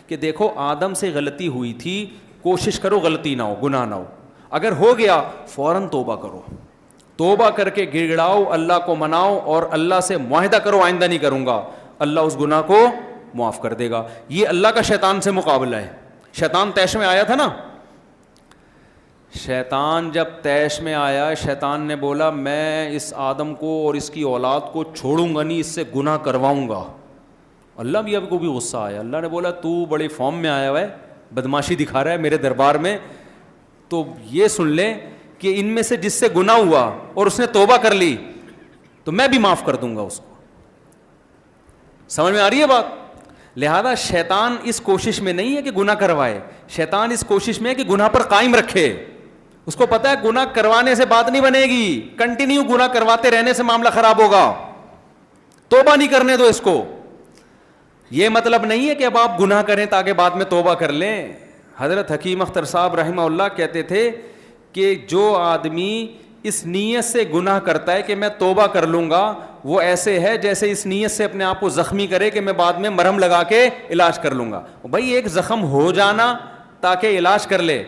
کہ دیکھو آدم سے غلطی ہوئی تھی, کوشش کرو غلطی نہ ہو, گناہ نہ ہو, اگر ہو گیا فوراً توبہ کرو, توبہ کر کے گڑ گڑاؤ, اللہ کو مناؤ اور اللہ سے معاہدہ کرو آئندہ نہیں کروں گا, اللہ اس گناہ کو معاف کر دے گا. یہ اللہ کا شیطان سے مقابلہ ہے. شیطان طیش میں آیا تھا نا, شیطان جب طیش میں آیا, شیطان نے بولا میں اس آدم کو اور اس کی اولاد کو چھوڑوں گا نہیں, اس سے گناہ کرواؤں گا. اللہ بھی اب کو بھی غصہ آیا, اللہ نے بولا تو بڑے فارم میں آیا ہوا ہے, بدماشی دکھا رہا ہے میرے دربار میں, تو یہ سن لے کہ ان میں سے جس سے گناہ ہوا اور اس نے توبہ کر لی تو میں بھی معاف کر دوں گا اس کو. سمجھ میں آ رہی ہے بات؟ لہذا شیطان اس کوشش میں نہیں ہے کہ گناہ کروائے, شیطان اس کوشش میں ہے کہ گناہ پر قائم رکھے. اس کو پتا ہے گناہ کروانے سے بات نہیں بنے گی, کنٹینیو گناہ کرواتے رہنے سے معاملہ خراب ہوگا, توبہ نہیں کرنے دو اس کو. یہ مطلب نہیں ہے کہ اب آپ گناہ کریں تاکہ بعد میں توبہ کر لیں. حضرت حکیم اختر صاحب رحمہ اللہ کہتے تھے کہ جو آدمی اس نیت سے گناہ کرتا ہے کہ میں توبہ کر لوں گا, وہ ایسے ہے جیسے اس نیت سے اپنے آپ کو زخمی کرے کہ میں بعد میں مرہم لگا کے علاج کر لوں گا. بھائی ایک زخم ہو جانا تاکہ علاج کر لے,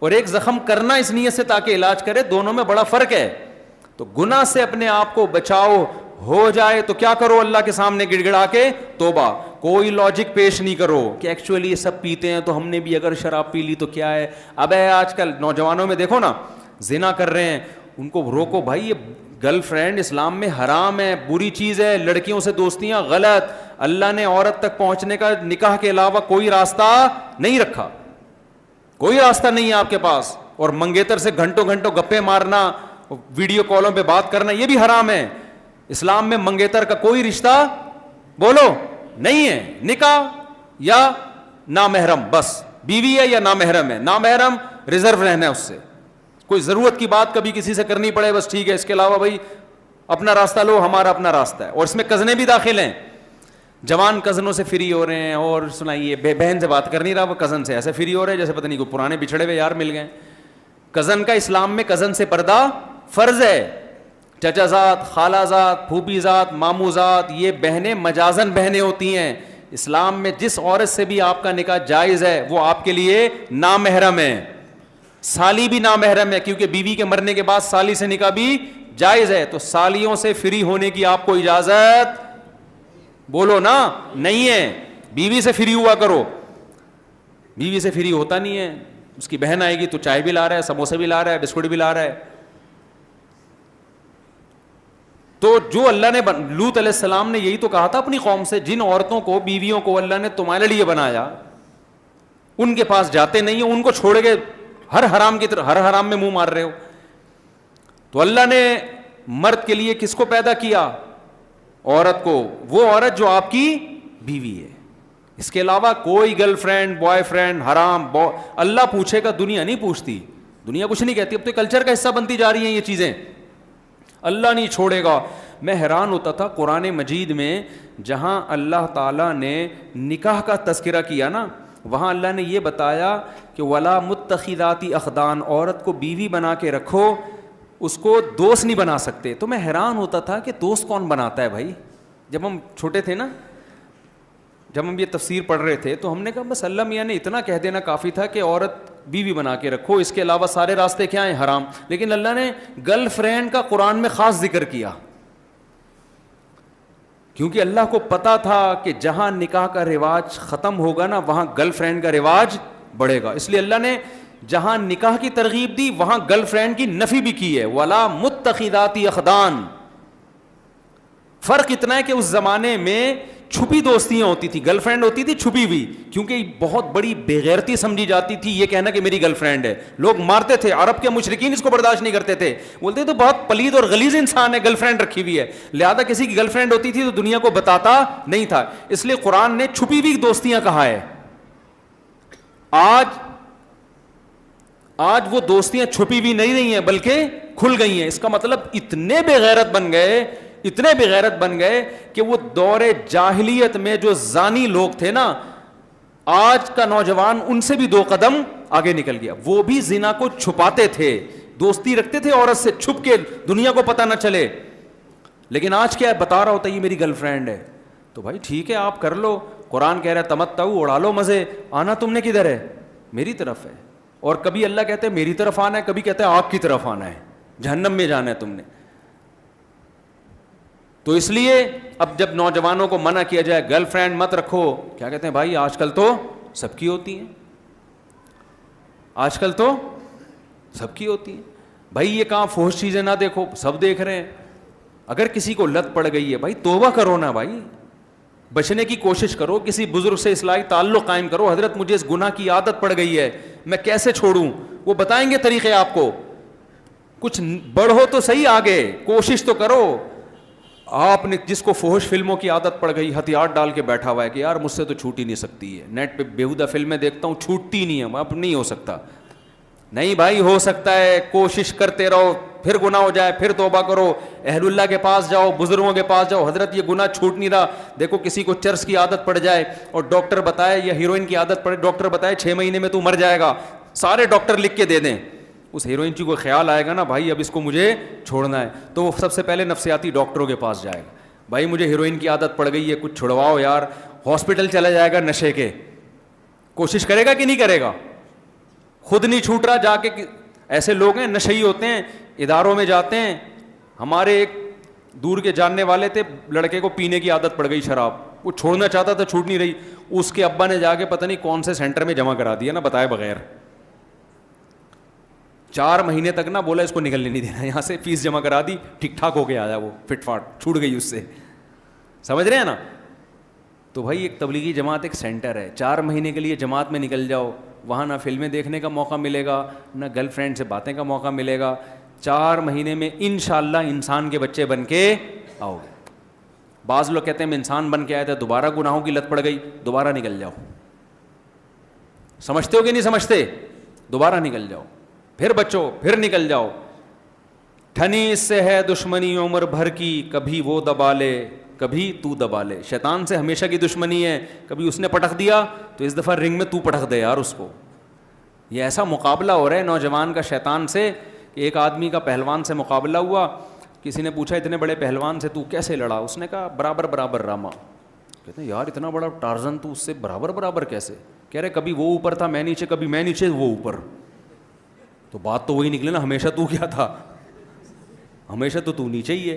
اور ایک زخم کرنا اس نیت سے تاکہ علاج کرے, دونوں میں بڑا فرق ہے. تو گناہ سے اپنے آپ کو بچاؤ, ہو جائے تو کیا کرو, اللہ کے سامنے گڑ گڑا کے توبہ. کوئی لاجک پیش نہیں کرو کہ ایکچولی یہ سب پیتے ہیں تو ہم نے بھی اگر شراب پی لی تو کیا ہے. اب آج کل نوجوانوں میں دیکھو نا, زنا کر رہے ہیں, ان کو روکو بھائی, یہ گرل فرینڈ اسلام میں حرام ہے, بری چیز ہے, لڑکیوں سے دوستیاں غلط, اللہ نے عورت تک پہنچنے کا نکاح کے علاوہ کوئی راستہ نہیں رکھا, کوئی راستہ نہیں ہے آپ کے پاس. اور منگیتر سے گھنٹوں گھنٹوں گپے مارنا, ویڈیو کالوں پہ بات کرنا, یہ بھی حرام ہے. اسلام میں منگیتر کا کوئی رشتہ بولو نہیں ہے, نکاح یا نامحرم, بس بیوی ہے یا نامحرم ہے, نامحرم ریزرو رہنا ہے اس سے, کوئی ضرورت کی بات کبھی کسی سے کرنی پڑے بس ٹھیک ہے, اس کے علاوہ بھائی اپنا راستہ لو, ہمارا اپنا راستہ ہے. اور اس میں کزنیں بھی داخل ہیں, جوان کزنوں سے فری ہو رہے ہیں, اور سنائیے بہن سے بات کر نہیں رہا, وہ کزن سے ایسے فری ہو رہے ہیں جیسے پتہ نہیں کوئی پرانے بچھڑے ہوئے یار مل گئے. کزن کا اسلام میں کزن سے پردہ فرض ہے. چچا ذات, خالہ ذات, پھوپھی ذات, ماموں ذات, یہ بہنیں مجازن بہنیں ہوتی ہیں. اسلام میں جس عورت سے بھی آپ کا نکاح جائز ہے وہ آپ کے لیے نامحرم ہے. سالی بھی نامحرم ہے, کیونکہ بیوی کے مرنے کے بعد سالی سے نکاح بھی جائز ہے. تو سالیوں سے فری ہونے کی آپ کو اجازت بولو نا نہیں ہے. بیوی سے فری ہوا کرو, بیوی سے فری ہوتا نہیں ہے. اس کی بہن آئے گی تو چائے بھی لا رہا ہے, سموسے بھی لا رہا ہے, بسکٹ بھی لا رہا ہے. تو جو اللہ نے لوط علیہ السلام نے یہی تو کہا تھا اپنی قوم سے, جن عورتوں کو, بیویوں کو اللہ نے تمہارے لیے بنایا, ان کے پاس جاتے نہیں ہو, ان کو چھوڑ کے ہر حرام کی طرف, ہر حرام میں منہ مار رہے ہو. تو اللہ نے مرد کے لیے کس کو پیدا کیا؟ عورت کو, وہ عورت جو آپ کی بیوی ہے. اس کے علاوہ کوئی گرل فرینڈ, بوائے فرینڈ حرام. اللہ پوچھے گا, دنیا نہیں پوچھتی, دنیا کچھ نہیں کہتی. اب تو کلچر کا حصہ بنتی جا رہی ہیں یہ چیزیں, اللہ نہیں چھوڑے گا. میں حیران ہوتا تھا قرآن مجید میں جہاں اللہ تعالیٰ نے نکاح کا تذکرہ کیا نا, وہاں اللہ نے یہ بتایا کہ ولا متخذاتی اخدان, عورت کو بیوی بنا کے رکھو, اس کو دوست نہیں بنا سکتے. تو میں حیران ہوتا تھا کہ دوست کون بناتا ہے بھائی. جب ہم چھوٹے تھے نا, جب ہم یہ تفسیر پڑھ رہے تھے تو ہم نے کہا بس اللہ میاں نے اتنا کہہ دینا کافی تھا کہ عورت بیوی بنا کے رکھو, اس کے علاوہ سارے راستے کیا ہیں حرام. لیکن اللہ نے گرل فرینڈ کا قرآن میں خاص ذکر کیا, کیونکہ اللہ کو پتا تھا کہ جہاں نکاح کا رواج ختم ہوگا نا وہاں گرل فرینڈ کا رواج بڑھے گا. اس لیے اللہ نے جہاں نکاح کی ترغیب دی وہاں گرل فرینڈ کی نفی بھی کی ہے, ولا متخذاتی اخدان. فرق اتنا ہے کہ اس زمانے میں چھپی دوستیاں ہوتی تھی, گرل فرینڈ ہوتی تھی چھپی ہوئی, کیونکہ بہت بڑی بےغیرتی سمجھی جاتی تھی یہ کہنا کہ میری گرل فرینڈ ہے. لوگ مارتے تھے, عرب کے مشرکین اس کو برداشت نہیں کرتے تھے, بولتے تو بہت پلید اور غلیظ انسان ہے, گرل فرینڈ رکھی ہوئی ہے. لہذا کسی کی گرل فرینڈ ہوتی تھی تو دنیا کو بتاتا نہیں تھا, اس لیے قرآن نے چھپی ہوئی دوستیاں کہا ہے. آج وہ دوستیاں چھپی ہوئی نہیں رہی ہیں بلکہ کھل گئی ہیں. اس کا مطلب اتنے بے غیرت بن گئے, اتنے بے غیرت بن گئے کہ وہ دور جاہلیت میں جو زانی لوگ تھے نا, آج کا نوجوان ان سے بھی 2 قدم آگے نکل گیا. وہ بھی زنا کو چھپاتے تھے, دوستی رکھتے تھے عورت سے چھپ کے, دنیا کو پتہ نہ چلے. لیکن آج کیا ہے, بتا رہا ہوتا ہے یہ میری گرل فرینڈ ہے, تو بھائی ٹھیک ہے آپ کر لو, قرآن کہہ رہا ہے تمتعوا, اڑا لو مزے, آنا تم نے کدھر ہے؟ میری طرف ہے. اور کبھی اللہ کہتے ہیں میری طرف آنا ہے, کبھی کہتے ہیں آگ کی طرف آنا ہے, جہنم میں جانا ہے تم نے. تو اس لیے اب جب نوجوانوں کو منع کیا جائے گرل فرینڈ مت رکھو, کیا کہتے ہیں بھائی آج کل تو سب کی ہوتی ہیں, آج کل تو سب کی ہوتی ہیں. بھائی یہ کہاں فحش چیزیں نہ دیکھو, سب دیکھ رہے ہیں. اگر کسی کو لت پڑ گئی ہے بھائی توبہ کرو نا بھائی, بچنے کی کوشش کرو, کسی بزرگ سے اصلاحی تعلق قائم کرو. حضرت مجھے اس گناہ کی عادت پڑ گئی ہے, میں کیسے چھوڑوں؟ وہ بتائیں گے طریقے آپ کو. کچھ بڑھو تو صحیح, آگے کوشش تو کرو. آپ نے جس کو فحش فلموں کی عادت پڑ گئی, ہتھیار ڈال کے بیٹھا ہوا ہے کہ یار مجھ سے تو چھوٹ ہی نہیں سکتی ہے, نیٹ پہ بیہودہ فلمیں دیکھتا ہوں, چھوٹتی نہیں ہے, اب نہیں ہو سکتا. نہیں بھائی ہو سکتا ہے, کوشش کرتے رہو, پھر گناہ ہو جائے پھر توبہ کرو, اہل اللہ کے پاس جاؤ, بزرگوں کے پاس جاؤ. حضرت یہ گناہ چھوٹ نہیں رہا. دیکھو کسی کو چرس کی عادت پڑ جائے اور ڈاکٹر بتائے, یا ہیروئن کی عادت پڑے, ڈاکٹر بتائے 6 مہینے میں تو مر جائے گا, سارے ڈاکٹر لکھ کے دے دیں. اس ہیروئن چی کو خیال آئے گا نا بھائی اب اس کو مجھے چھوڑنا ہے, تو وہ سب سے پہلے نفسیاتی ڈاکٹروں کے پاس جائے گا. بھائی مجھے ہیروئن کی عادت پڑ گئی ہے, کچھ چھڑواؤ یار. ہاسپٹل چلا جائے گا نشے کے, کوشش کرے گا کہ نہیں کرے گا؟ خود نہیں چھوٹ رہا, جا کے ایسے لوگ ہیں نشئی ہوتے ہیں, اداروں میں جاتے ہیں. ہمارے ایک دور کے جاننے والے تھے, لڑکے کو پینے کی عادت پڑ گئی شراب, وہ چھوڑنا چاہتا تھا چھوٹ نہیں رہی. اس کے ابا نے جا کے پتہ نہیں کون سے سینٹر میں جمع کرا دیا نا بتائے بغیر. 4 مہینے تک نا بولا اس کو نکلنے نہیں دینا یہاں سے, فیس جمع کرا دی, ٹھیک ٹھاک ہو کے آیا, وہ فٹ فاٹ چھوٹ گئی اس سے. سمجھ رہے ہیں نا؟ تو بھائی ایک تبلیغی جماعت ایک سینٹر ہے, 4 مہینے کے لیے جماعت میں نکل جاؤ, وہاں نہ فلمیں دیکھنے کا موقع ملے گا, نہ گرل فرینڈ سے باتیں کا موقع ملے گا. 4 مہینے میں انشاءاللہ انسان کے بچے بن کے آؤ گے. بعض لوگ کہتے ہیں میں انسان بن کے آیا تھا, دوبارہ گناہوں کی لت پڑ گئی, دوبارہ نکل جاؤ. سمجھتے ہو کہ نہیں سمجھتے؟ دوبارہ نکل جاؤ, پھر بچو, پھر نکل جاؤ. ٹھنی اس سے ہے دشمنی عمر بھر کی, کبھی وہ دبا لے کبھی تو دبا لے. شیطان سے ہمیشہ کی دشمنی ہے, کبھی اس نے پٹک دیا تو اس دفعہ رنگ میں تو پٹک دے یار اس کو. یہ ایسا مقابلہ ہو رہا ہے نوجوان کا شیطان سے. ایک آدمی کا پہلوان سے مقابلہ ہوا, کسی نے پوچھا اتنے بڑے پہلوان سے تو کیسے لڑا؟ اس نے کہا برابر برابر راما. کہتے ہیں یار اتنا بڑا ٹارزن تو اس سے برابر برابر کیسے؟ کہہ رہے کبھی وہ اوپر تھا میں نیچے, کبھی میں نیچے وہ اوپر. تو بات تو وہی نکلے نا, ہمیشہ تو کیا تھا؟ ہمیشہ تو نیچے ہی ہے.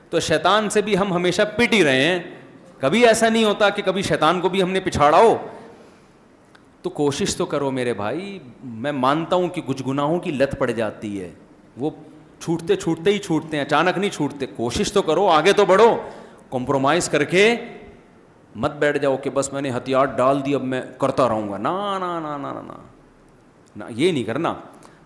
تو شیطان سے بھی ہم ہمیشہ پٹ ہی رہے ہیں, کبھی ایسا نہیں ہوتا کہ کبھی شیطان کو بھی ہم نے پچھاڑا ہو. تو کوشش تو کرو میرے بھائی. میں مانتا ہوں کہ کچھ گناہوں کی لت پڑ جاتی ہے, وہ چھوٹتے چھوٹتے ہی چھوٹتے ہیں, اچانک نہیں چھوٹتے. کوشش تو کرو, آگے تو بڑھو, کمپرومائز کر کے مت بیٹھ جاؤ کہ بس میں نے ہتھیار ڈال دی اب میں کرتا رہوں گا. نا نا نا نا نا نا, یہ نہیں کرنا.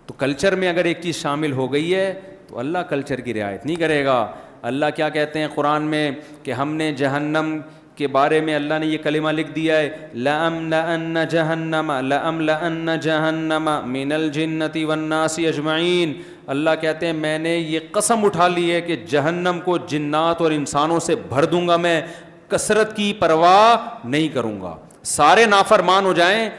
تو کلچر میں اگر ایک چیز شامل ہو گئی ہے تو اللہ کلچر کی رعایت نہیں کرے گا. اللہ کیا کہتے ہیں قرآن میں کہ ہم نے جہنم کے بارے میں اللہ نے یہ کلمہ لکھ دیا ہے, لَأَمْلَأَنَّ جَهَنَّمَ مِنَ الْجِنَّةِ وَالنَّاسِ أَجْمَعِينَ. اللہ کہتے ہیں میں نے یہ قسم اٹھا لی ہے کہ جہنم کو جنات اور انسانوں سے بھر دوں گا, میں کثرت کی پرواہ نہیں کروں گا. سارے نافرمان ہو جائیں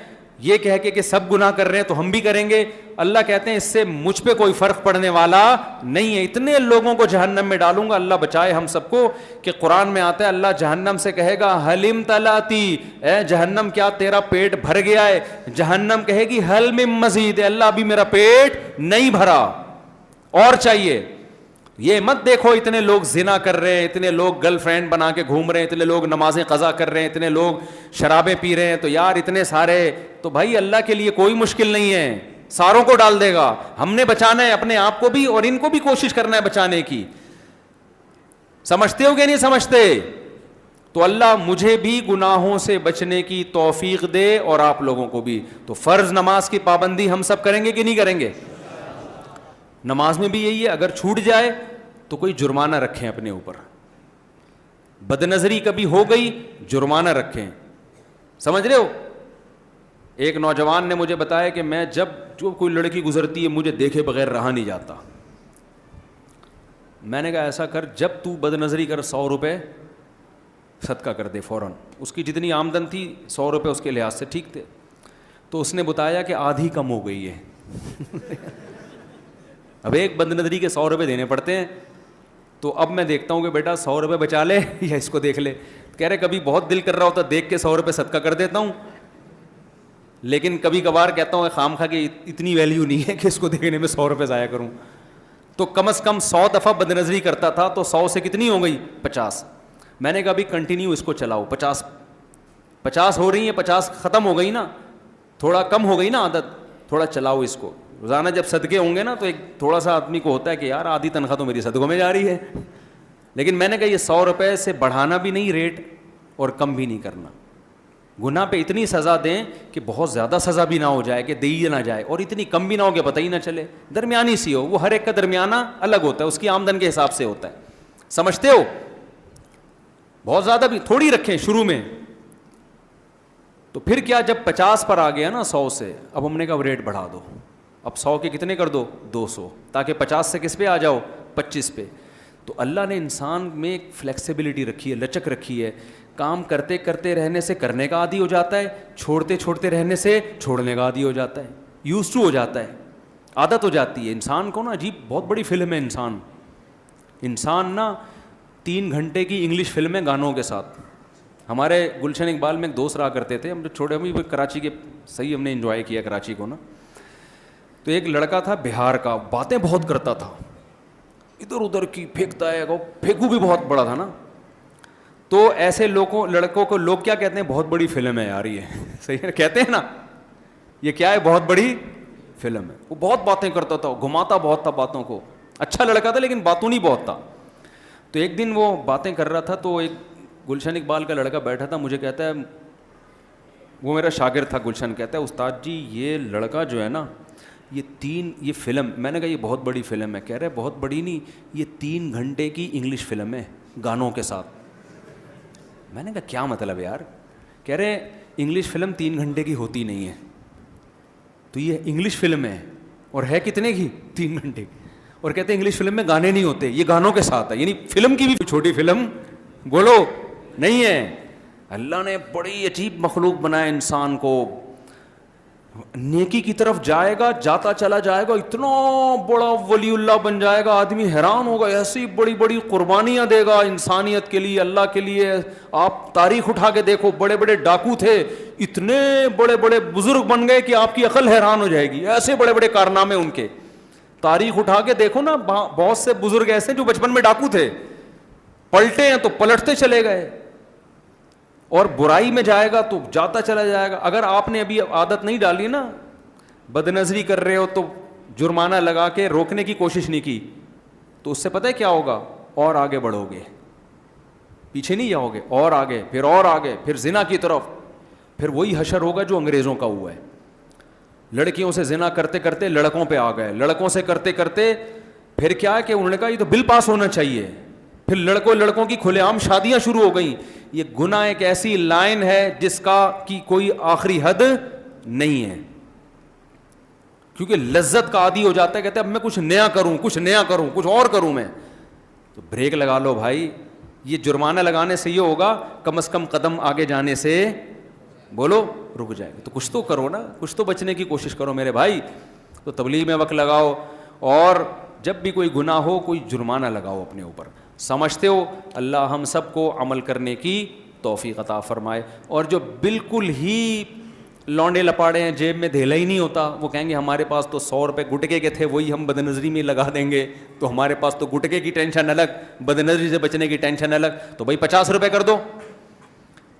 یہ کہہ کے کہ سب گناہ کر رہے ہیں تو ہم بھی کریں گے. اللہ کہتے ہیں اس سے مجھ پہ کوئی فرق پڑنے والا نہیں ہے, اتنے لوگوں کو جہنم میں ڈالوں گا. اللہ بچائے ہم سب کو. کہ قرآن میں آتا ہے اللہ جہنم سے کہے گا حلم تلاتی, اے جہنم کیا تیرا پیٹ بھر گیا ہے؟ جہنم کہے گی حل من مزید, اللہ ابھی میرا پیٹ نہیں بھرا, اور چاہیے. یہ مت دیکھو اتنے لوگ زنا کر رہے ہیں, اتنے لوگ گرل فرینڈ بنا کے گھوم رہے ہیں, اتنے لوگ نمازیں قضا کر رہے ہیں, اتنے لوگ شرابیں پی رہے ہیں, تو یار اتنے سارے, تو بھائی اللہ کے لیے کوئی مشکل نہیں ہے, ساروں کو ڈال دے گا. ہم نے بچانا ہے اپنے آپ کو بھی اور ان کو بھی کوشش کرنا ہے بچانے کی. سمجھتے ہو کہ نہیں سمجھتے؟ تو اللہ مجھے بھی گناہوں سے بچنے کی توفیق دے اور آپ لوگوں کو بھی. تو فرض نماز کی پابندی ہم سب کریں گے کہ نہیں کریں گے؟ نماز میں بھی یہی ہے, اگر چھوٹ جائے تو کوئی جرمانہ رکھیں اپنے اوپر. بد نظری کبھی ہو گئی جرمانہ رکھیں. سمجھ رہے ہو؟ ایک نوجوان نے مجھے بتایا کہ میں جب جو کوئی لڑکی گزرتی ہے مجھے دیکھے بغیر رہا نہیں جاتا. میں نے کہا ایسا کر, جب تو بد نظری کر 100 روپے صدقہ کر دے فوراً. اس کی جتنی آمدن تھی 100 روپے اس کے لحاظ سے ٹھیک تھے. تو اس نے بتایا کہ آدھی کم ہو گئی ہے. اب ایک بد نظری کے 100 روپے دینے پڑتے ہیں. تو اب میں دیکھتا ہوں کہ بیٹا 100 روپے بچا لے یا اس کو دیکھ لے. کہہ رہے کبھی بہت دل کر رہا ہوتا دیکھ کے 100 روپے صدقہ کر دیتا ہوں, لیکن کبھی کبھار کہتا ہوں خام خواہ کہ اتنی ویلیو نہیں ہے کہ اس کو دیکھنے میں 100 روپے ضائع کروں. تو کم از کم 100 دفعہ بد نظری کرتا تھا تو 100 سے کتنی ہو گئی 50. میں نے کہا ابھی کنٹینیو اس کو چلاؤ, 50 ہو رہی ہیں, 50 ختم ہو گئی نا, تھوڑا کم ہو گئی نا عادت, تھوڑا چلاؤ اس کو. روزانہ جب صدقے ہوں گے نا تو ایک تھوڑا سا آدمی کو ہوتا ہے کہ یار آدھی تنخواہ تو میری صدقوں میں جا رہی ہے. لیکن میں نے کہا یہ 100 روپے سے بڑھانا بھی نہیں ریٹ اور کم بھی نہیں کرنا. گناہ پہ اتنی سزا دیں کہ بہت زیادہ سزا بھی نہ ہو جائے کہ دی نہ جائے, اور اتنی کم بھی نہ ہو کہ پتہ ہی نہ چلے, درمیانی سی ہو. وہ ہر ایک کا درمیانہ الگ ہوتا ہے, اس کی آمدن کے حساب سے ہوتا ہے, سمجھتے ہو. بہت زیادہ بھی تھوڑی رکھیں شروع میں. تو پھر کیا, جب 50 پر آ گیا نا 100 سے, اب ہم نے کہا ریٹ بڑھا دو, اب 100 کے کتنے کر دو 200, تاکہ 50 سے کس پہ آ جاؤ 25 پہ. تو اللہ نے انسان میں ایک فلیکسیبلٹی رکھی ہے, لچک رکھی ہے. کام کرتے کرتے رہنے سے کرنے کا عادی ہو جاتا ہے, چھوڑتے چھوڑتے رہنے سے چھوڑنے کا عادی ہو جاتا ہے, یوز ٹو ہو جاتا ہے, عادت ہو جاتی ہے. انسان کو نا عجیب بہت بڑی فلم ہے انسان نا 3 گھنٹے کی انگلش فلم ہے گانوں کے ساتھ. ہمارے گلشن اقبال میں ایک دوست رہا کرتے تھے, ہم جو چھوٹے ہم کراچی کے, صحیح ہم نے انجوائے کیا کراچی کو نا. تو ایک لڑکا تھا بہار کا, باتیں بہت کرتا تھا, ادھر ادھر کی پھینکتا ہے, پھینکو بھی بہت بڑا تھا نا. تو ایسے لڑکوں کو لوگ کیا کہتے ہیں, بہت بڑی فلم ہے یار یہ, صحیح ہے کہتے ہیں نا, یہ کیا ہے بہت بڑی فلم ہے. وہ بہت باتیں کرتا تھا, گھماتا بہت تھا باتوں کو, اچھا لڑکا تھا لیکن باتوں نہیں بہت تھا. تو ایک دن وہ باتیں کر رہا تھا, تو ایک گلشن اقبال کا لڑکا بیٹھا تھا, مجھے کہتا ہے, وہ میرا شاگرد تھا, گلشن کہتا ہے استاد جی یہ لڑکا جو ہے نا یہ فلم, میں نے کہا یہ بہت بڑی فلم ہے. کہہ رہے بہت بڑی نہیں, یہ 3 گھنٹے کی انگلش فلم ہے گانوں کے ساتھ. میں نے کہا کیا مطلب ہے یار؟ کہہ رہے انگلش فلم 3 گھنٹے کی ہوتی نہیں ہے, تو یہ انگلش فلم ہے اور ہے کتنے کی 3 گھنٹے کی, اور کہتے ہیں انگلش فلم میں گانے نہیں ہوتے, یہ گانوں کے ساتھ ہے. یعنی فلم کی بھی چھوٹی فلم بولو نہیں ہے. اللہ نے بڑی عجیب مخلوق بنایا انسان کو, نیکی کی طرف جائے گا, جاتا چلا جائے گا, اتنا بڑا ولی اللہ بن جائے گا, آدمی حیران ہوگا, ایسی بڑی بڑی قربانیاں دے گا انسانیت کے لیے, اللہ کے لیے. آپ تاریخ اٹھا کے دیکھو, بڑے بڑے ڈاکو تھے, اتنے بڑے بڑے بزرگ بن گئے کہ آپ کی عقل حیران ہو جائے گی, ایسے بڑے بڑے کارنامے ان کے. تاریخ اٹھا کے دیکھو نا, بہت سے بزرگ ایسے جو بچپن میں ڈاکو تھے, پلٹے ہیں تو پلٹتے چلے گئے, اور برائی میں جائے گا تو جاتا چلا جائے گا. اگر آپ نے ابھی عادت نہیں ڈالی نا, بد نظری کر رہے ہو تو جرمانہ لگا کے روکنے کی کوشش نہیں کی, تو اس سے پتہ ہے کیا ہوگا, اور آگے بڑھو گے, پیچھے نہیں جاؤ گے, اور آگے, پھر اور آگے, پھر زنا کی طرف. پھر وہی حشر ہوگا جو انگریزوں کا ہوا ہے. لڑکیوں سے زنا کرتے کرتے لڑکوں پہ آ گئے, لڑکوں سے کرتے کرتے پھر کیا ہے کہ انہوں نے کہا یہ تو بل پاس ہونا چاہیے, پھر لڑکوں کی کھلے عام شادیاں شروع ہو گئیں. یہ گناہ ایک ایسی لائن ہے جس کا کی کوئی آخری حد نہیں ہے, کیونکہ لذت کا عادی ہو جاتا ہے, کہتے ہیں اب میں کچھ نیا کروں, کچھ اور کروں میں. تو بریک لگا لو بھائی, یہ جرمانہ لگانے سے یہ ہوگا, کم از کم قدم آگے جانے سے بولو رک جائے گا. تو کچھ تو کرو نا, کچھ تو بچنے کی کوشش کرو میرے بھائی. تو تبلیغ میں وقت لگاؤ, اور جب بھی کوئی گناہ ہو کوئی جرمانہ لگاؤ اپنے اوپر. سمجھتے ہو اللہ ہم سب کو عمل کرنے کی توفیق عطا فرمائے. اور جو بالکل ہی لونڈے لپاڑے ہیں, جیب میں دھیلا ہی نہیں ہوتا, وہ کہیں گے ہمارے پاس تو 100 روپے گٹکے کے تھے, وہی ہم بد نظری میں لگا دیں گے, تو ہمارے پاس تو گٹکے کی ٹینشن الگ, بد نظری سے بچنے کی ٹینشن الگ. تو بھائی 50 روپے کر دو,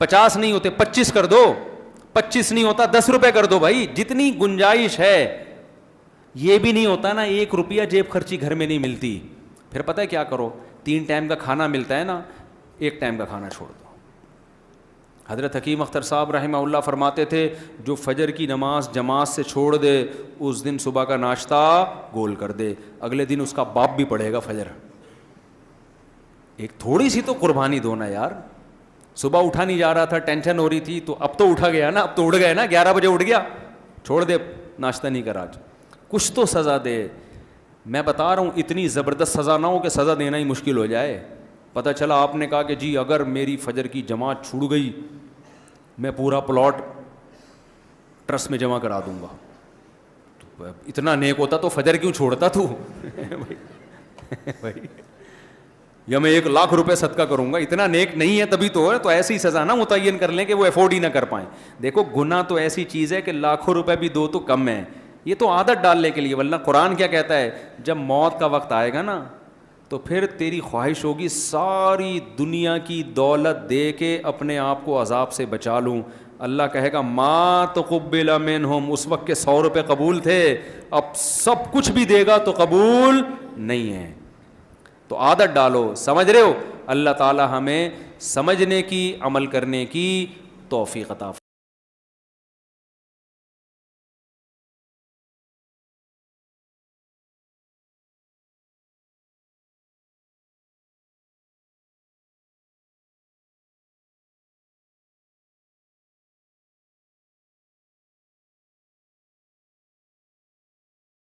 50 نہیں ہوتے 25 کر دو, 25 نہیں ہوتا 10 روپے کر دو بھائی, جتنی گنجائش ہے. یہ بھی نہیں ہوتا نا 1 روپیہ جیب خرچی گھر میں نہیں ملتی, پھر پتہ ہے کیا کرو, 3 ٹائم کا کھانا ملتا ہے نا, 1 ٹائم کا کھانا چھوڑ دو. حضرت حکیم اختر صاحب رحمہ اللہ فرماتے تھے, جو فجر کی نماز جماعت سے چھوڑ دے اس دن صبح کا ناشتہ گول کر دے, اگلے دن اس کا باپ بھی پڑھے گا فجر. ایک تھوڑی سی تو قربانی دو نا یار. صبح اٹھا نہیں جا رہا تھا, ٹینشن ہو رہی تھی, تو اب تو اٹھا گیا نا, اب تو اٹھ گئے نا, 11 بجے اٹھ گیا, چھوڑ دے ناشتہ نہیں کرا, کچھ تو سزا دے. میں بتا رہا ہوں اتنی زبردست سزا نہ ہو کہ سزا دینا ہی مشکل ہو جائے. پتہ چلا آپ نے کہا کہ جی اگر میری فجر کی جماعت چھوٹ گئی میں پورا پلاٹ ٹرسٹ میں جمع کرا دوں گا. تو اتنا نیک ہوتا تو فجر کیوں چھوڑتا تو بھائی, یا میں 1,00,000 روپے صدقہ کروں گا، اتنا نیک نہیں ہے تبھی تو ہے، تو ایسی سزا نہ متعین کر لیں کہ وہ افورڈ ہی نہ کر پائیں. دیکھو گناہ تو ایسی چیز ہے کہ لاکھوں روپے بھی دو تو کم ہے، یہ تو عادت ڈالنے کے لیے. ورنہ قرآن کیا کہتا ہے، جب موت کا وقت آئے گا نا تو پھر تیری خواہش ہوگی ساری دنیا کی دولت دے کے اپنے آپ کو عذاب سے بچا لوں. اللہ کہے گا ما تقبل منہم، اس وقت کے 100 روپے قبول تھے، اب سب کچھ بھی دے گا تو قبول نہیں ہے. تو عادت ڈالو. سمجھ رہے ہو؟ اللہ تعالی ہمیں سمجھنے کی، عمل کرنے کی توفیق عطا فرمائے.